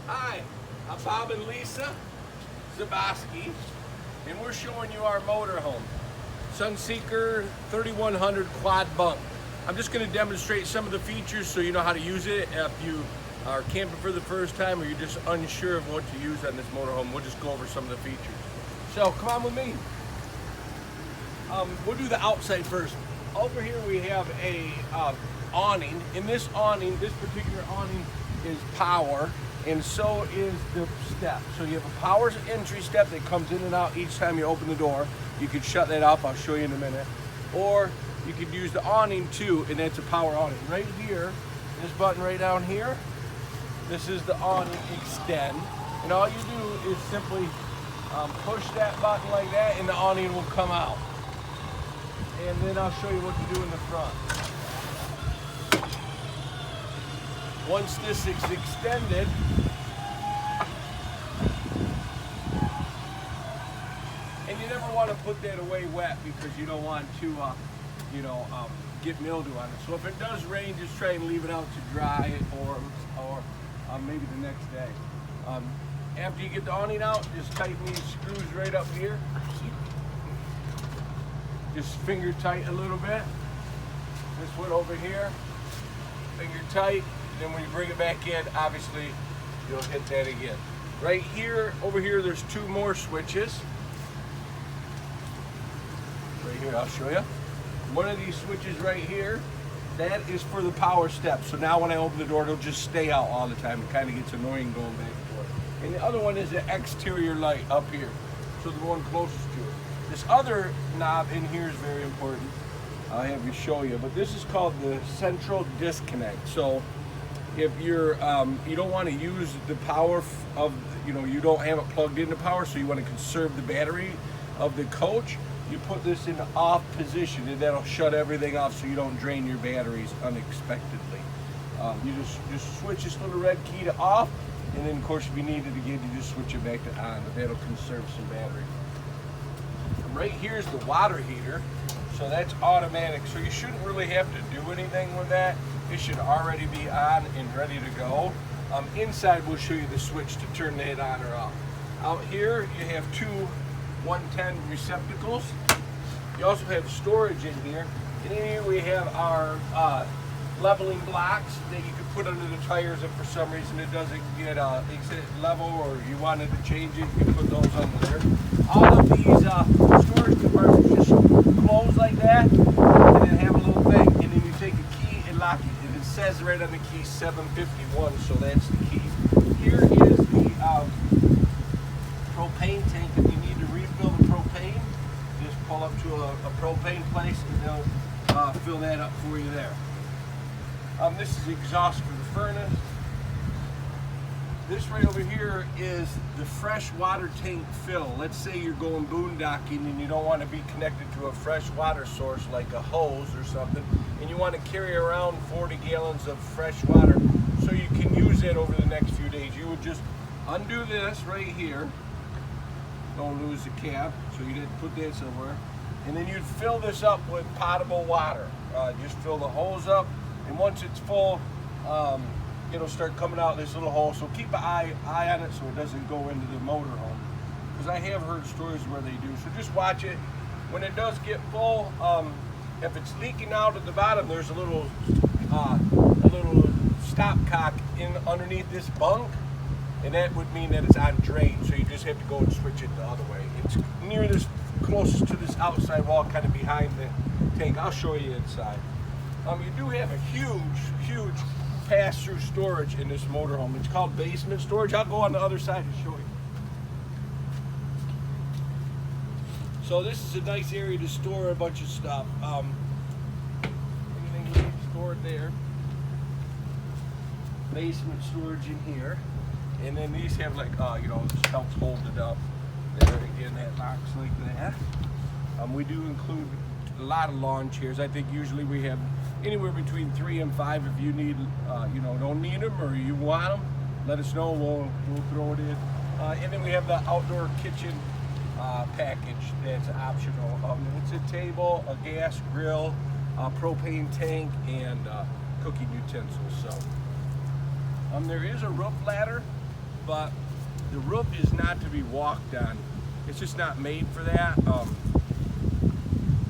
Hi, I'm Bob and Lisa Zaboski, and we're showing you our motorhome, Sunseeker 3100 quad bunk. I'm just going to demonstrate some of the features so you know how to use it. If you are camping for the first time or you're just unsure of what to use on this motorhome, we'll just go over some of the features. So come on with me. We'll do the outside first. Over here we have a awning. In this awning, this particular awning is power, and so is the step. So you have a power entry step that comes in and out each time you open the door. You can shut that off, I'll show you in a minute. Or you could use the awning too, and that's a power awning. Right here, this button right down here, this is the awning extend. And all you do is simply push that button like that and the awning will come out. And then I'll show you what to do in the front. Once this is extended, and you never want to put that away wet because you don't want to, get mildew on it. So if it does rain, just try and leave it out to dry, or maybe the next day. After you get the awning out, just tighten these screws right up here. Just finger tight a little bit. This one over here, finger tight. Then when you bring it back in, obviously you'll hit that again. Right here, over here, there's two more switches. Right here, I'll show you. One of these switches right here, that is for the power step. So now when I open the door, it'll just stay out all the time. It kind of gets annoying going back and forth. And the other one is the exterior light up here. So the one closest to it. This other knob in here is very important. I'll have you show you, but this is called the central disconnect. So if you're, you don't want to use the power of, you don't have it plugged into power, so you want to conserve the battery of the coach, you put this in the off position, and that'll shut everything off so you don't drain your batteries unexpectedly. You just switch this little red key to off, and then of course if you need it again, you just switch it back to on, but that'll conserve some battery. Right here is the water heater, so that's automatic, so you shouldn't really have to do anything with that. It should already be on and ready to go. Inside we'll show you the switch to turn that on or off. Out here you have two 110 receptacles. You also have storage in here. And in here we have our leveling blocks that you can put under the tires if for some reason it doesn't get level or you wanted to change it, you can put those under there. All of these storage compartments just close like that and then have a little thing, and then you take a key and lock it. And it says right on the key 751, so that's the key. Here is the propane tank. If you need to refill the propane, just pull up to a propane place and they'll fill that up for you there. This is the exhaust for the furnace. This right over here is the fresh water tank fill. Let's say you're going boondocking and you don't want to be connected to a fresh water source like a hose or something, and you want to carry around 40 gallons of fresh water so you can use that over the next few days. You would just undo this right here. Don't lose the cap, so you didn't put that somewhere. And then you'd fill this up with potable water. Just fill the hose up, and once it's full, it'll start coming out this little hole. So keep an eye on it so it doesn't go into the motorhome, because I have heard stories where they do. So just watch it. When it does get full, if it's leaking out at the bottom, there's a little stopcock in underneath this bunk, and that would mean that it's on drain. So you just have to go and switch it the other way. It's near this, closest to this outside wall, kind of behind the tank. I'll show you inside. You do have a huge pass-through storage in this motorhome. It's called basement storage. I'll go on the other side and show you. So this is a nice area to store a bunch of stuff. Anything you need stored there. Basement storage in here. And then these have like, this helps hold it up. There again, that locks like that. We do include a lot of lawn chairs. I think usually we have anywhere between 3 and 5. If you need, don't need them or you want them, let us know. We'll throw it in. And then we have the outdoor kitchen package that's optional. It's a table, a gas grill, a propane tank, and cooking utensils. So there is a roof ladder but the roof is not to be walked on. It's just not made for that.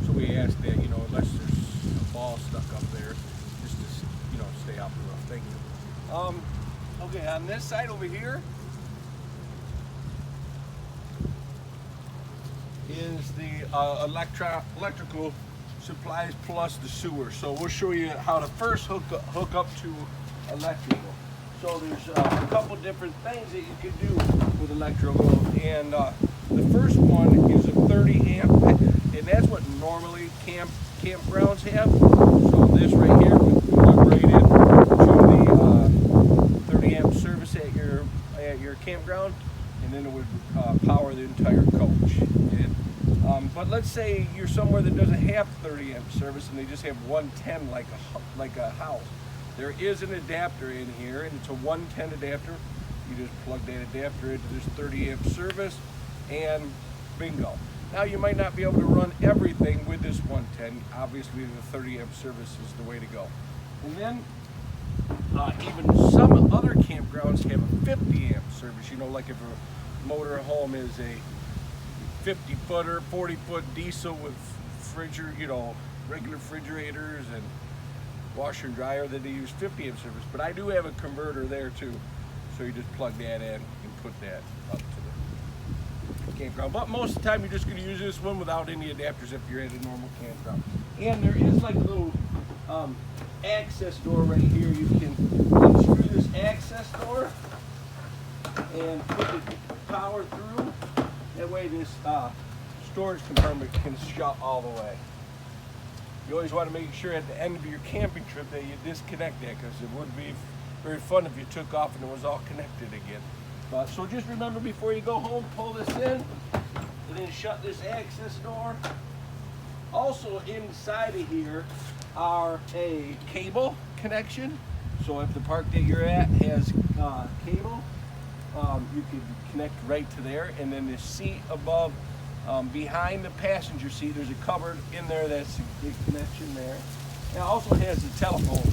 So we asked that, you know, unless there's a ball stuck up there, just to, you know, stay off the roof. Thank you. Okay, on this side over here is the electrical supplies plus the sewer. So we'll show you how to first hook up to electrical. So there's a couple different things that you can do with electrical, and the first one is a 30 amp, and that's what normally campgrounds have. So this right here would plug right in to the 30 amp service at your campground, and then it would power the entire coach. And, but let's say you're somewhere that doesn't have 30 amp service and they just have 110 like a house. There is an adapter in here, and it's a 110 adapter. You just plug that adapter into this 30 amp service and bingo. Now you might not be able to run everything with this 110. Obviously the 30 amp service is the way to go. And then even some other campgrounds have a 50 amp service. You know, like if a motor home is a 50 footer, 40 foot diesel with regular refrigerators and washer and dryer, that they use 50 amp service. But I do have a converter there too. So you just plug that in and put that up to the campground. But most of the time you're just going to use this one without any adapters if you're at a normal campground. And there is like a little access door right here. You can unscrew this access door and put the power through. That way this storage compartment can shut all the way. You always want to make sure at the end of your camping trip that you disconnect that, because it would be very fun if you took off and it was all connected again. So just remember, before you go home, pull this in and then shut this access door. Also inside of here are a cable connection. So if the park that you're at has cable, you can connect right to there. And then the seat above, behind the passenger seat, there's a cupboard in there that's a big connection there. It also has a telephone.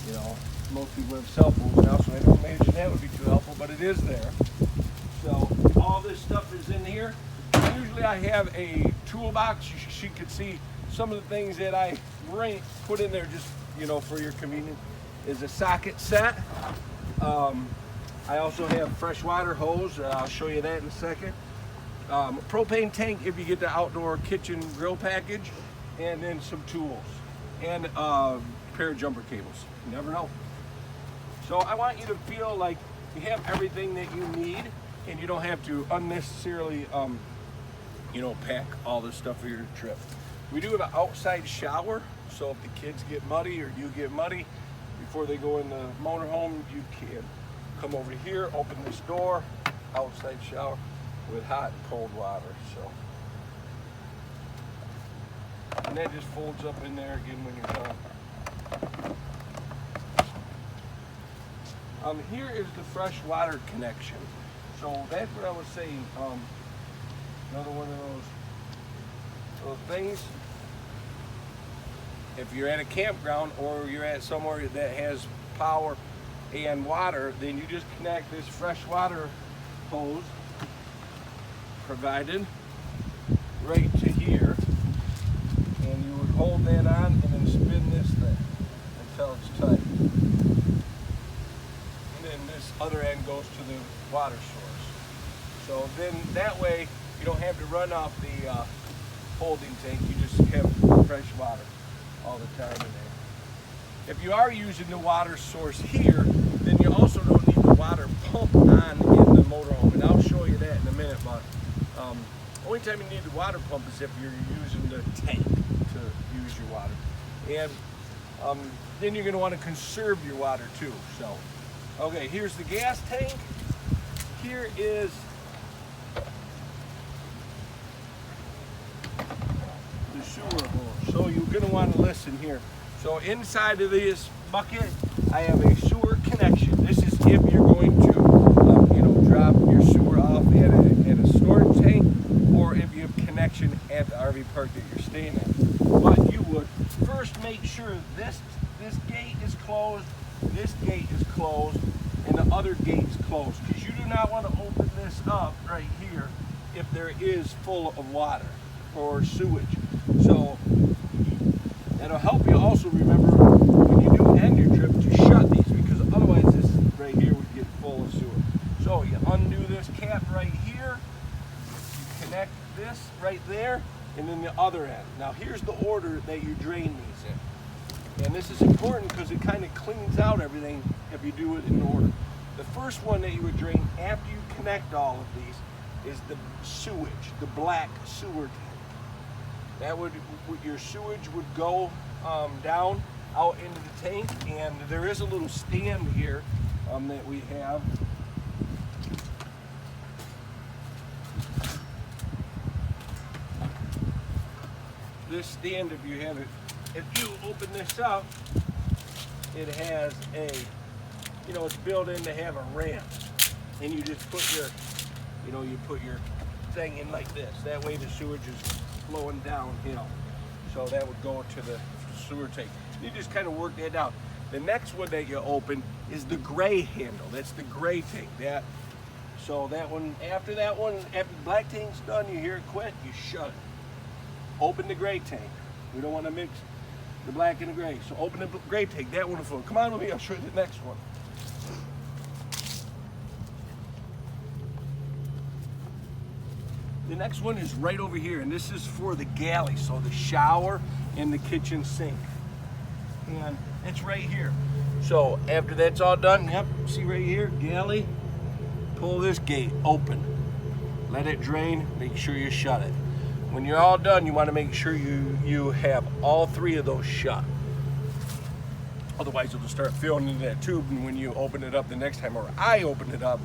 You know, most people have cell phones now, so I don't imagine that would be too helpful, but it is there. So all this stuff is in here. Usually I have a toolbox. You can see some of the things that I put in there, just, you know, for your convenience, is a socket set. I also have freshwater hose. I'll show you that in a second. Propane tank if you get the outdoor kitchen grill package, and then some tools and a pair of jumper cables. You never know. So I want you to feel like you have everything that you need, and you don't have to unnecessarily you know, pack all this stuff for your trip. We do have an outside shower, so if the kids get muddy or you get muddy before they go in the motorhome, you can come over here, open this door, outside shower with hot and cold water. So, and that just folds up in there again when you're done. Here is the fresh water connection. So that's what I was saying. Another one of those things. If you're at a campground or you're at somewhere that has power and water, then you just connect this fresh water hose provided right to here, and you would hold that on and then spin this thing until it's tight. And then this other end goes to the water source. So then that way you don't have to run off the holding tank. You just have fresh water all the time in there. If you are using the water source here, then you also don't need the water pump on in the motorhome, and I'll show you that in a minute. But only time you need the water pump is if you're using the tank to use your water, and then you're going to want to conserve your water too. So, okay, here's the gas tank. Here is the sewer hose. So you're going to want to listen here. So inside of this bucket, I have a sewer connection. This is if you're going to, you know, drop your sewer off at a storage tank, or if you have connection at the RV park that you're staying at. But you would first make sure this gate is closed, this gate is closed, and the other gate is closed, because not want to open this up right here if there is full of water or sewage. So that'll help you also remember when you do end your trip to shut these, because otherwise this right here would get full of sewer. So you undo this cap right here, you connect this right there, and then the other end. Now here's the order that you drain these in. And this is important because it kind of cleans out everything if you do it in order. The first one that you would drain after you connect all of these is the sewage, the black sewer tank. That would, your sewage would go down out into the tank, and there is a little stand here that we have. This stand, if you have it, if you open this up, it has a, you know, it's built in to have a ramp, and you just put your, you know, you put your thing in like this. That way the sewage is flowing downhill. So that would go to the sewer tank. You just kind of work that out. The next one that you open is the gray handle. That's the gray tank. So that one, after the black tank's done, you hear it quit, you shut it. Open the gray tank. We don't want to mix the black and the gray. So open the gray tank. That one will flow. Come on with me, I'll show you the next one. The next one is right over here, and this is for the galley, so the shower and the kitchen sink. And it's right here. So after that's all done, yep, see right here, galley, pull this gate open. Let it drain, make sure you shut it. When you're all done, you want to make sure you have all three of those shut. Otherwise, it'll start filling into that tube, and when you open it up the next time, or I open it up,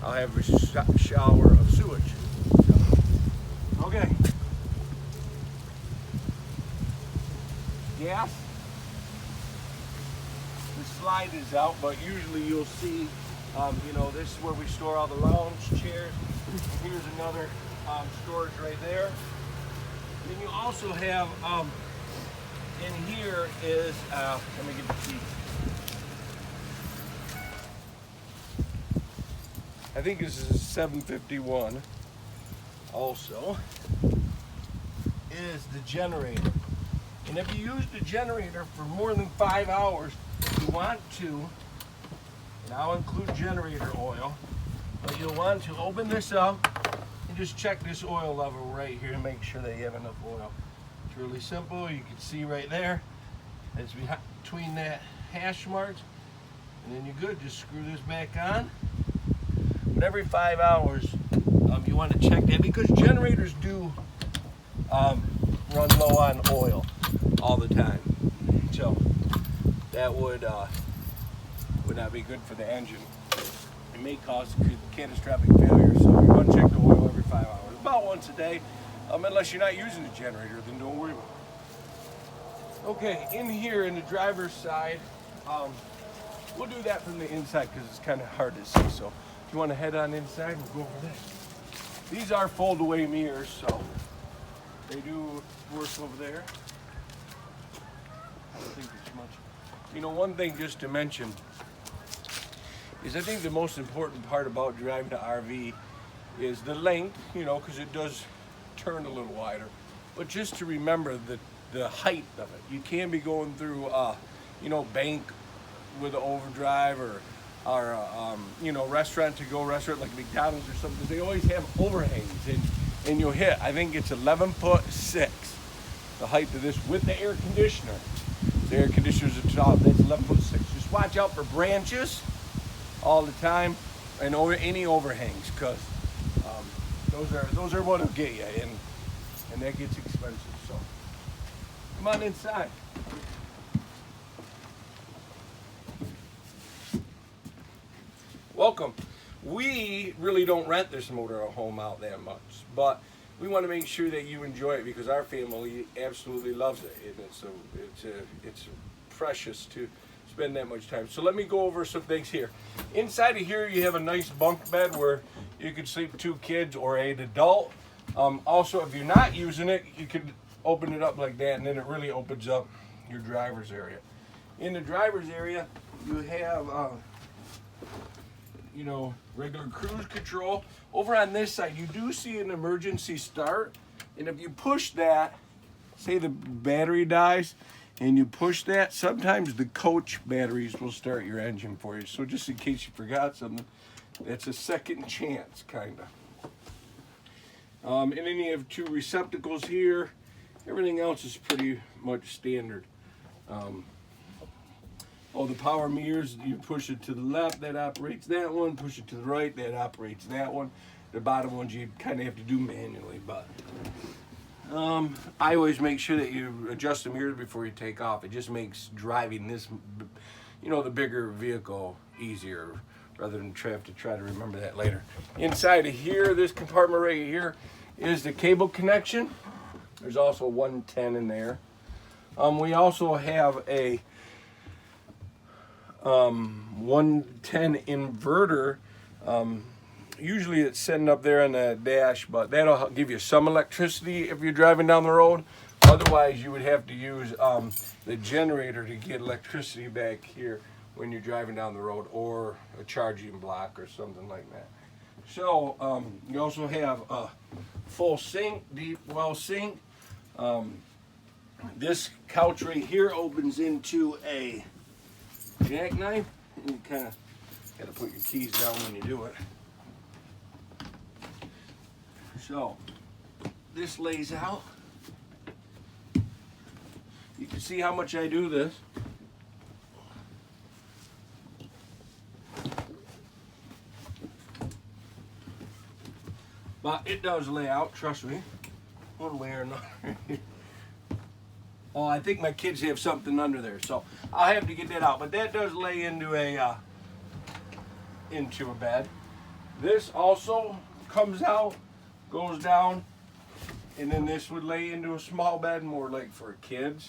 I'll have a shower of sewage. Okay. Gas. The slide is out, but usually you'll see, you know, this is where we store all the lounge chairs. Here's another storage right there. Then you also have, in here is, let me get the key. I think this is a 751. Also, is the generator. And if you use the generator for more than 5 hours, you want to, and I'll include generator oil, but you'll want to open this up and just check this oil level right here to make sure that you have enough oil. It's really simple. You can see right there, it's between that hash marks, and then you're good. Just screw this back on. But every 5 hours, you want to check that, because generators do run low on oil all the time. So that would not be good for the engine. It may cause catastrophic failure. So you want to check the oil every 5 hours, about once a day. Unless you're not using the generator, then don't worry about it. Okay, in here in the driver's side, we'll do that from the inside because it's kind of hard to see. So if you want to head on inside, we'll go over there. These are fold-away mirrors, so they do work over there. I don't think there's much. You know, one thing just to mention is I think the most important part about driving an RV is the length, you know, because it does turn a little wider. But just to remember the height of it. You can be going through, you know, bank with an overdrive, or you know, restaurant like McDonald's or something. They always have overhangs, and you'll hit, I think it's 11'6", the height of this with the air conditioner. The air conditioner's at the top, that's 11'6". Just watch out for branches all the time, and any overhangs, because those are what will get you, and that gets expensive. So come on inside. Welcome. We really don't rent this motor home out that much, but we want to make sure that you enjoy it, because our family absolutely loves it, and it's precious to spend that much time. So let me go over some things here. Inside of here, you have a nice bunk bed where you could sleep 2 kids or an adult. Also, if you're not using it, you could open it up like that, and then it really opens up your driver's area. In the driver's area, you have you know, regular cruise control. Over on this side, you do see an emergency start. And if you push that, say the battery dies, and you push that, sometimes the coach batteries will start your engine for you. So just in case you forgot something, that's a second chance, kind of. And then you have two receptacles here. Everything else is pretty much standard. The power mirrors, you push it to the left, that operates that one. Push it to the right, that operates that one. The bottom ones you kind of have to do manually, but I always make sure that you adjust the mirrors before you take off. It just makes driving this, you know, the bigger vehicle easier, rather than have to try to remember that later. Inside of here, this compartment right here is the cable connection. There's also 110 in there. We also have a 110 inverter. Usually it's sitting up there on the dash, but that'll give you some electricity if you're driving down the road. Otherwise, you would have to use the generator to get electricity back here when you're driving down the road, or a charging block or something like that. So you also have a full sink, deep well sink. This couch right here opens into a jackknife. You kind of got to put your keys down when you do it. So this lays out. You can see how much I do this. But it does lay out, trust me, one way or another. Oh, I think my kids have something under there, so I'll have to get that out. But that does lay into a bed. This also comes out, goes down, and then this would lay into a small bed, more like for kids.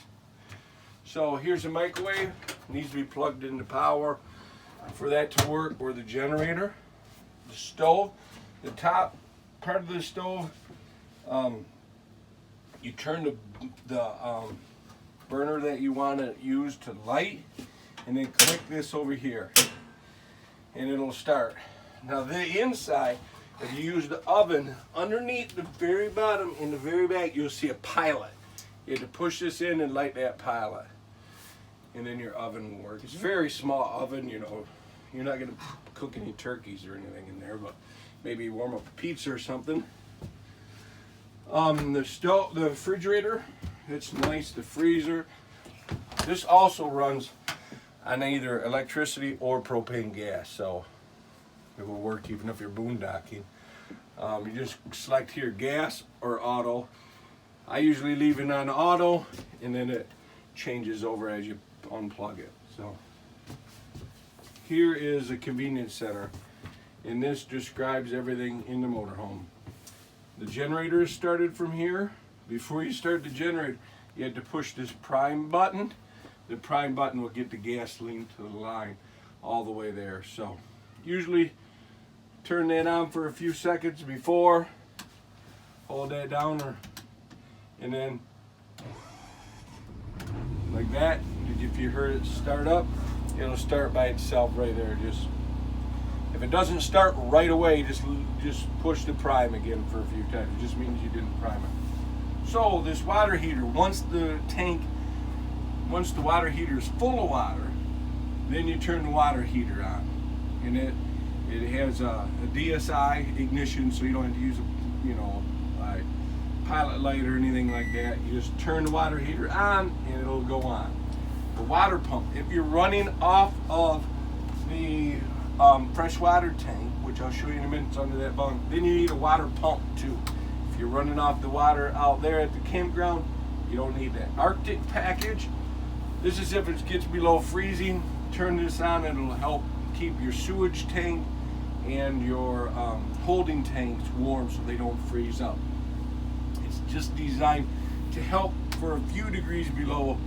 So here's a microwave. It needs to be plugged into power for that to work, or the generator. The stove, the top part of the stove, you turn the burner that you want to use to light, and then click this over here, and it'll start. Now the inside, if you use the oven, underneath the very bottom, in the very back, you'll see a pilot. You have to push this in and light that pilot, and then your oven will work. It's a very small oven, you know. You're not going to cook any turkeys or anything in there, but maybe warm up a pizza or something. The stove, the refrigerator, it's nice. The freezer. This also runs on either electricity or propane gas, so it will work even if you're boondocking. You just select here, gas or auto. I usually leave it on auto, and then it changes over as you unplug it. So here is a convenience center, and this describes everything in the motorhome. The generator is started from here. Before you start the generator, you have to push this prime button. The prime button will get the gasoline to the line all the way there. So usually turn that on for a few seconds before, hold that down, and then like that. If you heard it start up, it'll start by itself right there. Just if it doesn't start right away, just push the prime again for a few times. It just means you didn't prime it. So this water heater, once the water heater is full of water, then you turn the water heater on, and it has a DSI ignition, so you don't have to use a pilot light or anything like that. You just turn the water heater on, and it'll go on. The water pump, if you're running off of the freshwater tank, which I'll show you in a minute, it's under that bunk, then you need a water pump too. If you're running off the water out there at the campground, you don't need that. Arctic package, this is if it gets below freezing. Turn this on, and it'll help keep your sewage tank and your holding tanks warm so they don't freeze up. It's just designed to help for a few degrees below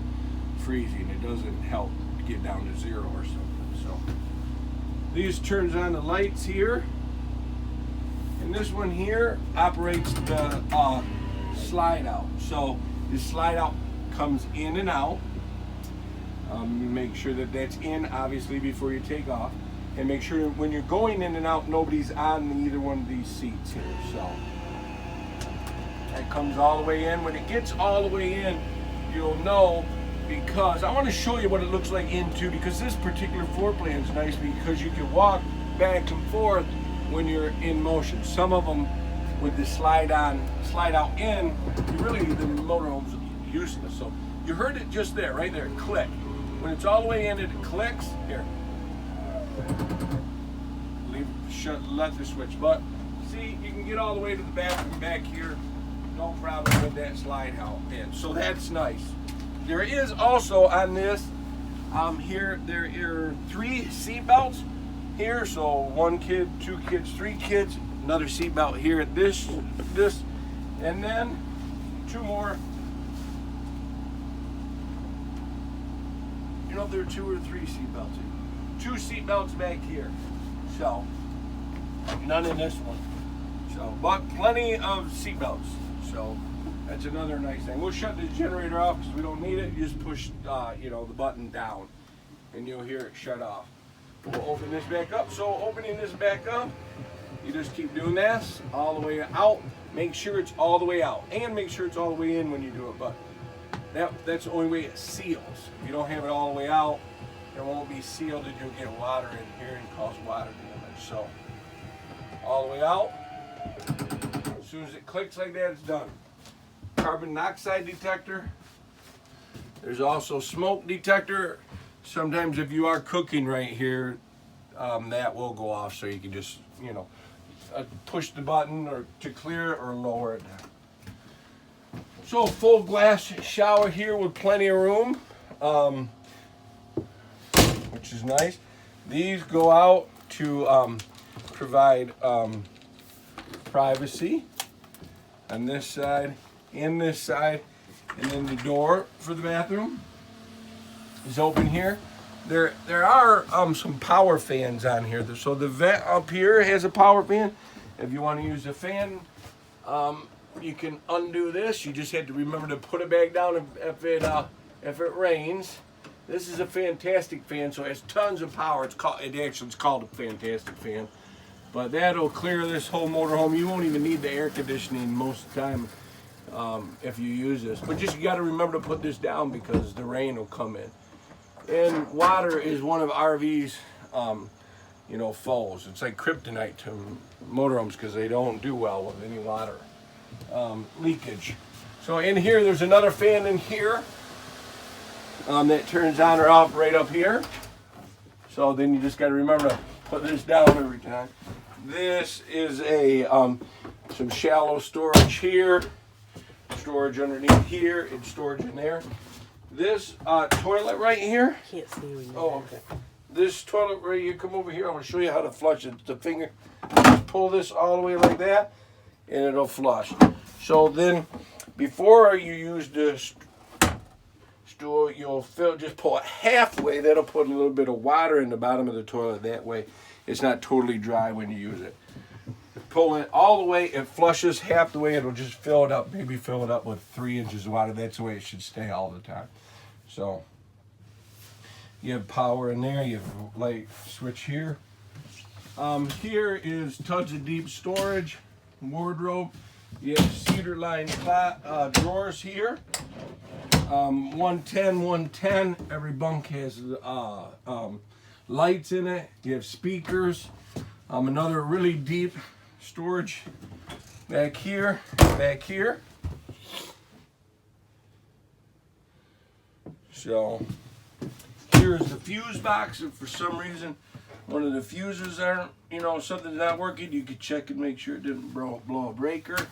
freezing. It doesn't help to get down to zero or something. So these turns on the lights here, and this one here operates the slide out. So this slide out comes in and out. You make sure that that's in, obviously, before you take off. And make sure when you're going in and out, nobody's on either one of these seats here. So that comes all the way in. When it gets all the way in, you'll know, because I want to show you what it looks like into, because this particular floor plan is nice because you can walk back and forth when you're in motion. Some of them with the slide out in, really the motorhome's useless. So you heard it just there, right there, click. When it's all the way in, it clicks. Here, let the switch. But see, you can get all the way to the bathroom back here, no problem with that slide out in. So that's nice. There is also on this here, there are 3 seat belts here. So 1 kid, 2 kids, 3 kids, another seat belt here at this, and then 2 more. You know if there are 2 or 3 seat belts. 2 seat belts back here. So none in this one. So, but plenty of seat belts. So that's another nice thing. We'll shut the generator off because we don't need it. You just push, you know, the button down, and you'll hear it shut off. We'll open this back up. So opening this back up, you just keep doing this all the way out. Make sure it's all the way out, and make sure it's all the way in when you do it. But that's the only way it seals. If you don't have it all the way out, it won't be sealed, and you'll get water in here and cause water damage. So all the way out. As soon as it clicks like that, it's done. Carbon monoxide detector. There's also smoke detector. Sometimes if you are cooking right here, that will go off, so you can just, you know, push the button or to clear it or lower it down. So full glass shower here with plenty of room, which is nice. These go out to provide privacy on this side and this side, and then the door for the bathroom is open here. There are some power fans on here. So the vent up here has a power fan. If you want to use a fan, you can undo this. You just have to remember to put it back down if it rains. This is a fantastic fan, so it has tons of power. It's called a fantastic fan. But that'll clear this whole motorhome. You won't even need the air conditioning most of the time if you use this. But just you got to remember to put this down because the rain will come in. And water is one of RV's, you know, foes. It's like kryptonite to motorhomes because they don't do well with any water leakage. So in here, there's another fan in here that turns on or off right up here. So then you just got to remember to put this down every time. This is a some shallow storage here, storage underneath here, and storage in there. This toilet right here. Can't see when you're Oh, okay. This toilet right here, come over here. I'm going to show you how to flush it. The finger, just pull this all the way like that, and it'll flush. So then, before you use this stool, you'll just pull it halfway. That'll put a little bit of water in the bottom of the toilet. That way, it's not totally dry when you use it. Pull it all the way, it flushes half the way. It'll just fill it up. Maybe fill it up with 3 inches of water. That's the way it should stay all the time. So you have power in there. You have a light switch here. Here is tons of deep storage, wardrobe. You have cedar lined drawers here. 110, 110. Every bunk has lights in it. You have speakers. Another really deep storage back here, back here. So here's the fuse box. If for some reason one of the fuses aren't, you know, something's not working, you could check and make sure it didn't blow a breaker.